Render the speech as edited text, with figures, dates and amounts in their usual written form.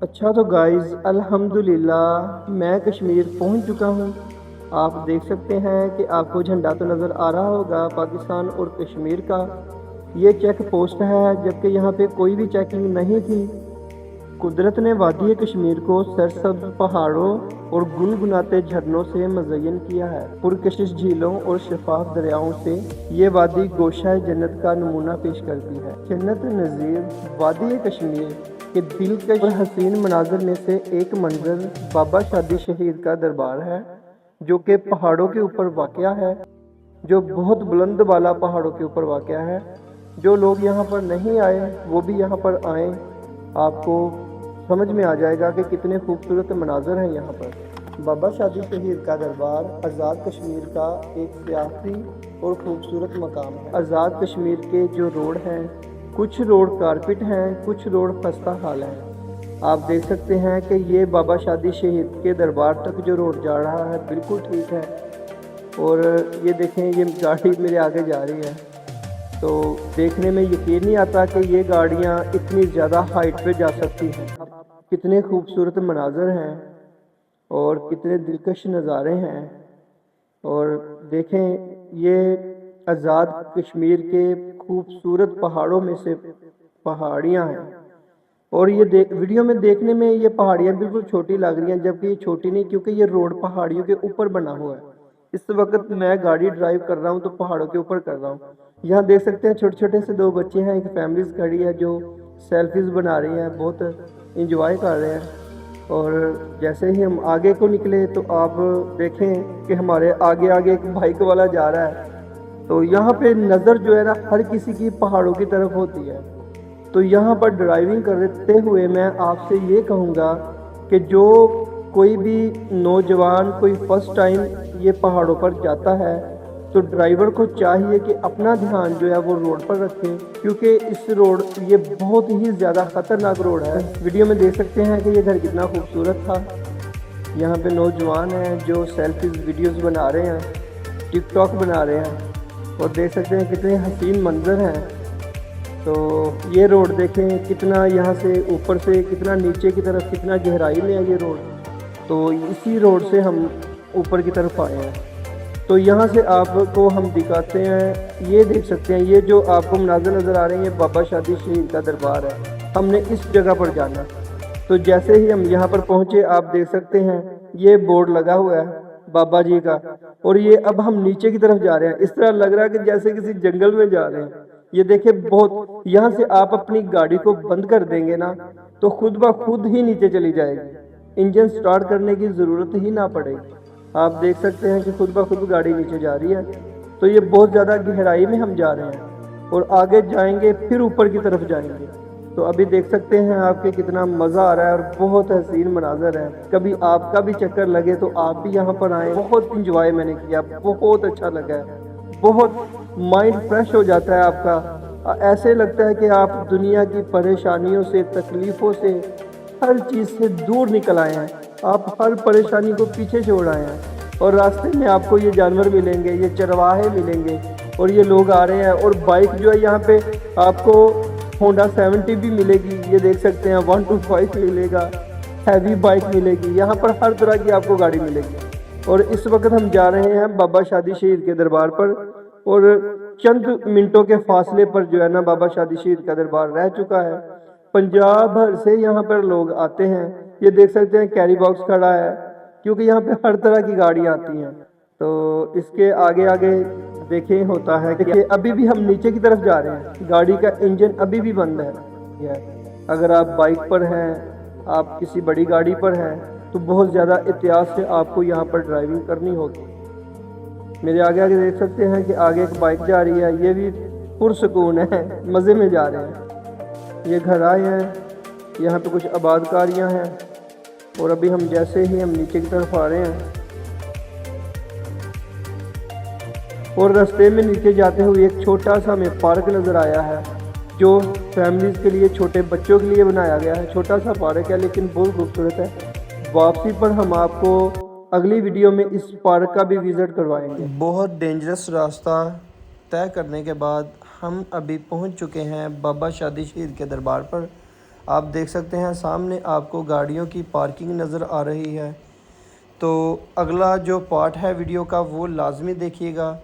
اچھا تو گائز الحمدللہ میں کشمیر پہنچ چکا ہوں۔ آپ دیکھ سکتے ہیں کہ آپ کو جھنڈا تو نظر آ رہا ہوگا پاکستان اور کشمیر کا۔ یہ چیک پوسٹ ہے، جبکہ یہاں پہ کوئی بھی چیکنگ نہیں تھی۔ قدرت نے وادی کشمیر کو سرسبز پہاڑوں اور گنگناتے جھرنوں سے مزین کیا ہے۔ پرکشش جھیلوں اور شفاف دریاؤں سے یہ وادی گوشہ جنت کا نمونہ پیش کرتی ہے۔ جنت نظیر وادی کشمیر کے دلکش اور حسین مناظر میں سے ایک منظر بابا شادی شہید کا دربار ہے، جو کہ پہاڑوں کے اوپر واقع ہے، جو بہت بلند بالا پہاڑوں کے اوپر واقع ہے۔ جو لوگ یہاں پر نہیں آئے وہ بھی یہاں پر آئیں، آپ کو سمجھ میں آ جائے گا کہ کتنے خوبصورت مناظر ہیں یہاں پر۔ بابا شادی شہید کا دربار آزاد کشمیر کا ایک سیاحتی اور خوبصورت مقام ہے۔ آزاد کشمیر کے جو روڈ ہیں، کچھ روڈ کارپٹ ہیں، کچھ روڈ خستہ حال ہیں۔ آپ دیکھ سکتے ہیں کہ یہ بابا شادی شہید کے دربار تک جو روڈ جا رہا ہے بالکل ٹھیک ہے، اور یہ دیکھیں یہ گاڑی میرے آگے جا رہی ہے، تو دیکھنے میں یقین نہیں آتا کہ یہ گاڑیاں اتنی زیادہ ہائٹ پہ جا سکتی ہیں۔ کتنے خوبصورت مناظر ہیں اور کتنے دلکش نظارے ہیں، اور دیکھیں یہ آزاد کشمیر کے خوبصورت پہاڑوں میں سے پہاڑیاں ہیں، اور یہ ویڈیو میں دیکھنے میں یہ پہاڑیاں بالکل چھوٹی لگ رہی ہیں، جبکہ یہ چھوٹی نہیں، کیونکہ یہ روڈ پہاڑیوں کے اوپر بنا ہوا ہے۔ اس وقت میں گاڑی ڈرائیو کر رہا ہوں تو پہاڑوں کے اوپر کر رہا ہوں۔ یہاں دیکھ سکتے ہیں چھوٹے چھوٹے سے دو بچے ہیں، ایک فیملیز کھڑی ہے جو سیلفیز بنا رہی ہیں، بہت انجوائے کر رہے ہیں۔ اور جیسے ہی ہم آگے کو نکلے تو آپ دیکھیں کہ ہمارے آگے آگے ایک بائک والا جا رہا ہے، تو یہاں پہ نظر جو ہے نا ہر کسی کی پہاڑوں کی طرف ہوتی ہے۔ تو یہاں پر ڈرائیونگ کرتے ہوئے میں آپ سے یہ کہوں گا کہ جو کوئی بھی نوجوان کوئی فرسٹ ٹائم یہ پہاڑوں پر جاتا ہے تو ڈرائیور کو چاہیے کہ اپنا دھیان جو ہے وہ روڈ پر رکھے، کیونکہ یہ بہت ہی زیادہ خطرناک روڈ ہے۔ ویڈیو میں دیکھ سکتے ہیں کہ یہ گھر کتنا خوبصورت تھا۔ یہاں پہ نوجوان ہیں جو سیلفیز ویڈیوز بنا رہے ہیں، ٹک ٹاک بنا رہے ہیں، اور دیکھ سکتے ہیں کتنے حسین منظر ہیں۔ تو یہ روڈ دیکھیں کتنا یہاں سے اوپر سے کتنا نیچے کی طرف کتنا گہرائی میں ہے یہ روڈ، تو اسی روڈ سے ہم اوپر کی طرف آئے ہیں۔ تو یہاں سے آپ کو ہم دکھاتے ہیں، یہ دیکھ سکتے ہیں یہ جو آپ کو مناظر نظر آ رہے ہیں، یہ بابا شادی شہید کا دربار ہے۔ ہم نے اس جگہ پر جانا، تو جیسے ہی ہم یہاں پر پہنچے آپ دیکھ سکتے ہیں یہ بورڈ لگا ہوا ہے بابا جی کا، اور یہ اب ہم نیچے کی طرف جا رہے ہیں۔ اس طرح لگ رہا ہے کہ جیسے کسی جنگل میں جا رہے ہیں۔ یہ دیکھیں بہت، یہاں سے آپ اپنی گاڑی کو بند کر دیں گے نا تو خود بخود ہی نیچے چلی جائے گی، انجن سٹارٹ کرنے کی ضرورت ہی نہ پڑے گی۔ آپ دیکھ سکتے ہیں کہ خود بخود گاڑی نیچے جا رہی ہے۔ تو یہ بہت زیادہ گہرائی میں ہم جا رہے ہیں، اور آگے جائیں گے پھر اوپر کی طرف جائیں گے۔ تو ابھی دیکھ سکتے ہیں آپ کے کتنا مزہ آ رہا ہے، اور بہت حسین مناظر ہے۔ کبھی آپ کا بھی چکر لگے تو آپ بھی یہاں پر آئیں، بہت انجوائے میں نے کیا، بہت اچھا لگا ہے، بہت مائنڈ فریش ہو جاتا ہے آپ کا۔ ایسے لگتا ہے کہ آپ دنیا کی پریشانیوں سے، تکلیفوں سے، ہر چیز سے دور نکل آئے ہیں، آپ ہر پریشانی کو پیچھے چھوڑ آئے ہیں۔ اور راستے میں آپ کو یہ جانور ملیں گے، یہ چرواہے ملیں گے، اور یہ لوگ آ رہے ہیں، اور بائک جو ہے یہاں پہ آپ کو ہونڈا 70 بھی ملے گی، یہ دیکھ سکتے ہیں 125 ملے گا، ہیوی بائک ملے گی، یہاں پر ہر طرح کی آپ کو گاڑی ملے گی۔ اور اس وقت ہم جا رہے ہیں بابا شادی شہید کے دربار پر، اور چند منٹوں کے فاصلے پر جو ہے نا بابا شادی شہید کا دربار رہ چکا ہے۔ پنجاب بھر سے یہاں پر لوگ آتے ہیں، یہ دیکھ سکتے ہیں کیری باکس کھڑا ہے، کیونکہ یہاں پہ ہر طرح کی گاڑیاں آتی ہیں۔ تو اس کے آگے آگے دیکھیں ہوتا ہے کہ ابھی بھی ہم نیچے کی طرف جا رہے ہیں، گاڑی کا انجن ابھی بھی بند ہے۔ اگر آپ بائک پر ہیں، آپ کسی بڑی گاڑی پر ہیں، تو بہت زیادہ احتیاط سے آپ کو یہاں پر ڈرائیونگ کرنی ہوگی۔ میرے آگے آگے دیکھ سکتے ہیں کہ آگے ایک بائک جا رہی ہے، یہ بھی پرسکون ہے، مزے میں جا رہے ہیں۔ یہ گھر آئے ہیں، یہاں پہ کچھ آباد کاریاں ہیں، اور ابھی ہم جیسے ہی ہم نیچے کی طرف آ رہے ہیں، اور رستے میں نیچے جاتے ہوئے ایک چھوٹا سا ہمیں پارک نظر آیا ہے، جو فیملیز کے لیے، چھوٹے بچوں کے لیے بنایا گیا ہے۔ چھوٹا سا پارک ہے لیکن بہت خوبصورت ہے۔ واپسی پر ہم آپ کو اگلی ویڈیو میں اس پارک کا بھی وزٹ کروائیں گے۔ بہت ڈینجرس راستہ طے کرنے کے بعد ہم ابھی پہنچ چکے ہیں بابا شادی شہید کے دربار پر۔ آپ دیکھ سکتے ہیں سامنے آپ کو گاڑیوں کی پارکنگ نظر آ رہی ہے۔ تو اگلا جو پارٹ ہے ویڈیو کا وہ لازمی دیکھیے گا۔